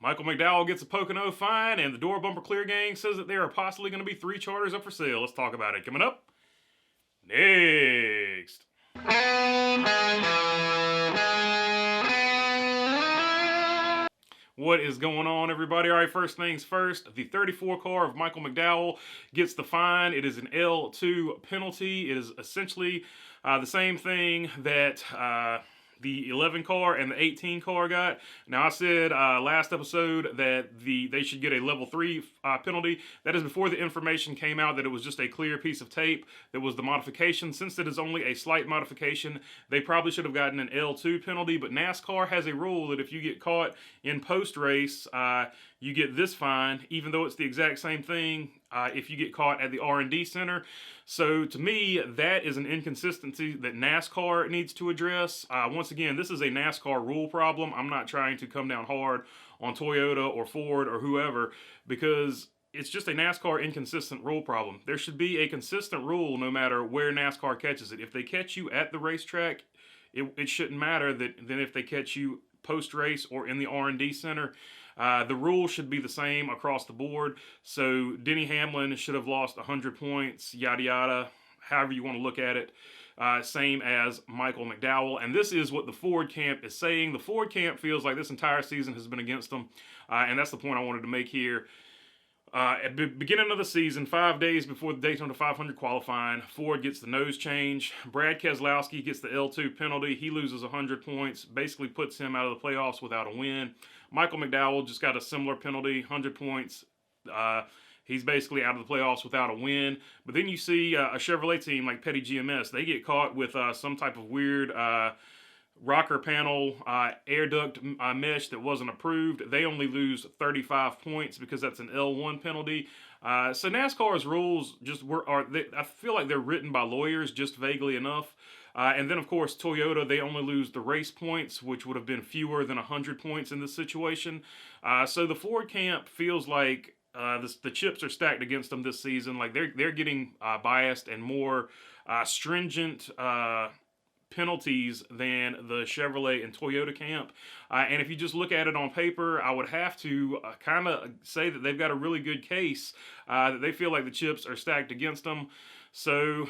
Michael McDowell gets a Pocono fine, and the Door Bumper Clear gang says that there are possibly going to be 3 charters up for sale. Let's talk about it. Coming up next. What is going on, everybody? All right, first things first, the 34 car of Michael McDowell gets the fine. It is an L2 penalty. It is essentially the same thing that the 11 car and the 18 car got. Now, I said last episode that they should get a level 3 penalty. That is before the information came out that it was just a clear piece of tape that was the modification. Since it is only a slight modification, they probably should have gotten an L2 penalty, but NASCAR has a rule that if you get caught in post-race, you get this fine, even though it's the exact same thing if you get caught at the R&D center. So to me, that is an inconsistency that NASCAR needs to address. Once again, this is a NASCAR rule problem. I'm not trying to come down hard on Toyota or Ford or whoever, because it's just a NASCAR inconsistent rule problem. There should be a consistent rule no matter where NASCAR catches it. If they catch you at the racetrack, it shouldn't matter than if they catch you post-race or in the R&D center. The rule should be the same across the board. So Denny Hamlin should have lost 100 points, yada yada, however you want to look at it. Same as Michael McDowell. And this is what the Ford camp is saying. The Ford camp feels like this entire season has been against them. And that's the point I wanted to make here. At the beginning of the season, 5 days before the Daytona 500 qualifying, Ford gets the nose change. Brad Keselowski gets the L2 penalty. He loses 100 points, basically puts him out of the playoffs without a win. Michael McDowell just got a similar penalty, 100 points. He's basically out of the playoffs without a win. But then you see a Chevrolet team like Petty GMS. They get caught with some type of weird rocker panel air duct mesh that wasn't approved. They only lose 35 points because that's an L1 penalty. So NASCAR's rules I feel like they're written by lawyers just vaguely enough. And then, of course, Toyota, they only lose the race points, which would have been fewer than 100 points in this situation. So the Ford camp feels like the chips are stacked against them this season. Like they're getting biased and more stringent penalties than the Chevrolet and Toyota camp. And if you just look at it on paper, I would have to kind of say that they've got a really good case, that they feel like the chips are stacked against them. So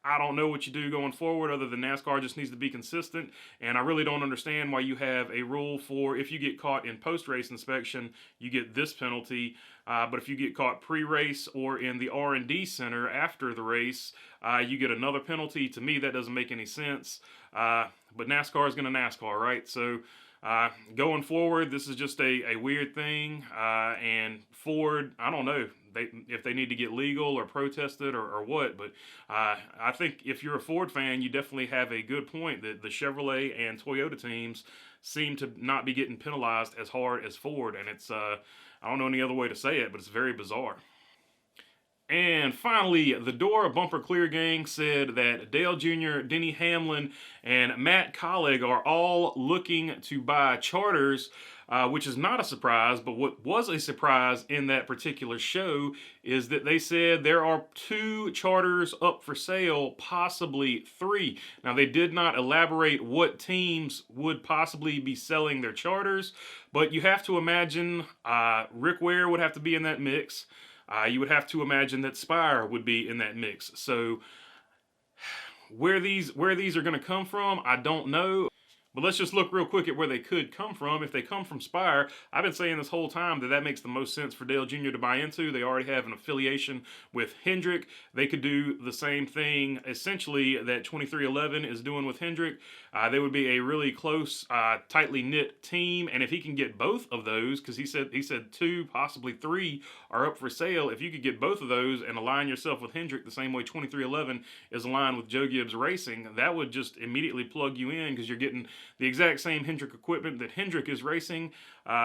I don't know what you do going forward other than NASCAR just needs to be consistent. And I really don't understand why you have a rule for if you get caught in post-race inspection, you get this penalty. But if you get caught pre-race or in the R&D center after the race, you get another penalty. To me, that doesn't make any sense. But NASCAR is going to NASCAR, right? So going forward, this is just a weird thing. And Ford, I don't know if they need to get legal or protest it or what. But I think if you're a Ford fan, you definitely have a good point that the Chevrolet and Toyota teams seem to not be getting penalized as hard as Ford. And it's I don't know any other way to say it, but it's very bizarre. And finally, the Door Bumper Clear gang said that Dale Jr., Denny Hamlin, and Matt Collig are all looking to buy charters, which is not a surprise, but what was a surprise in that particular show is that they said there are 2 charters up for sale, possibly 3. Now, they did not elaborate what teams would possibly be selling their charters, but you have to imagine Rick Ware would have to be in that mix. You would have to imagine that Spire would be in that mix. So where these are going to come from, I don't know. But let's just look real quick at where they could come from. If they come from Spire, I've been saying this whole time that makes the most sense for Dale Jr. to buy into. They already have an affiliation with Hendrick. They could do the same thing, essentially, that 2311 is doing with Hendrick. They would be a really close, tightly knit team. And if he can get both of those, because he said 2, possibly 3 are up for sale. If you could get both of those and align yourself with Hendrick the same way 2311 is aligned with Joe Gibbs Racing, that would just immediately plug you in because you're getting the exact same Hendrick equipment that Hendrick is racing.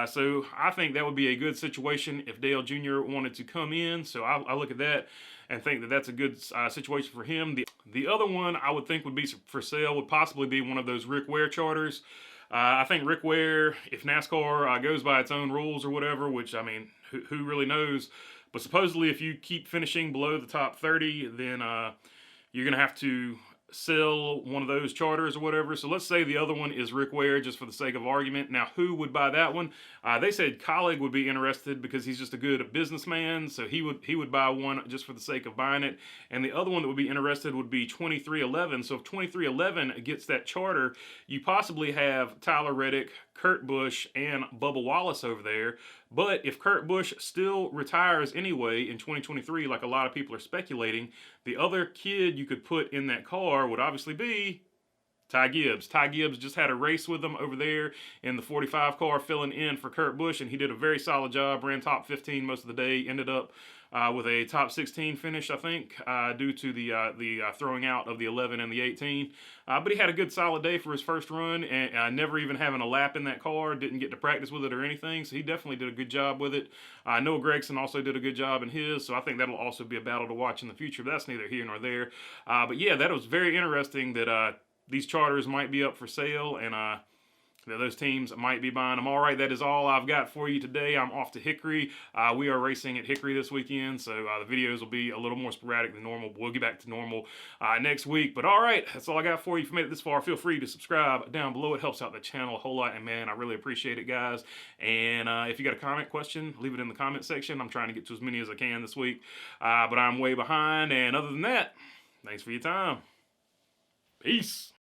So I think that would be a good situation if Dale Jr. wanted to come in. So I look at that and think that that's a good situation for him. The other one I would think would be for sale would possibly be one of those Rick Ware charters. I think Rick Ware, if NASCAR goes by its own rules or whatever, which, I mean, who really knows? But supposedly if you keep finishing below the top 30, then you're going to have to sell one of those charters or whatever. So let's say the other one is Rick Ware, just for the sake of argument. Now, who would buy that one? They said Colleague would be interested because he's just a good businessman, so he would buy one just for the sake of buying it. And the other one that would be interested would be 2311. So if 2311 gets that charter, you possibly have Tyler Reddick, Kurt Busch, and Bubba Wallace over there. But if Kurt Busch still retires anyway in 2023, like a lot of people are speculating, the other kid you could put in that car would obviously be Ty Gibbs. Ty Gibbs just had a race with them over there in the 45 car, filling in for Kurt Busch, and he did a very solid job. Ran top 15 most of the day. Ended up with a top 16 finish, I think, due to the throwing out of the 11 and the 18. But he had a good solid day for his first run, and never even having a lap in that car. Didn't get to practice with it or anything, so he definitely did a good job with it. Noah Gragson also did a good job in his, so I think that'll also be a battle to watch in the future, but that's neither here nor there. But yeah, that was very interesting that these charters might be up for sale, and those teams might be buying them. All right, that is all I've got for you today. I'm off to Hickory. We are racing at Hickory this weekend, so the videos will be a little more sporadic than normal. We'll get back to normal next week. But all right, that's all I got for you. If you made it this far, feel free to subscribe down below. It helps out the channel a whole lot, and man, I really appreciate it, guys. And if you got a comment, question, leave it in the comment section. I'm trying to get to as many as I can this week, but I'm way behind. And other than that, thanks for your time. Peace.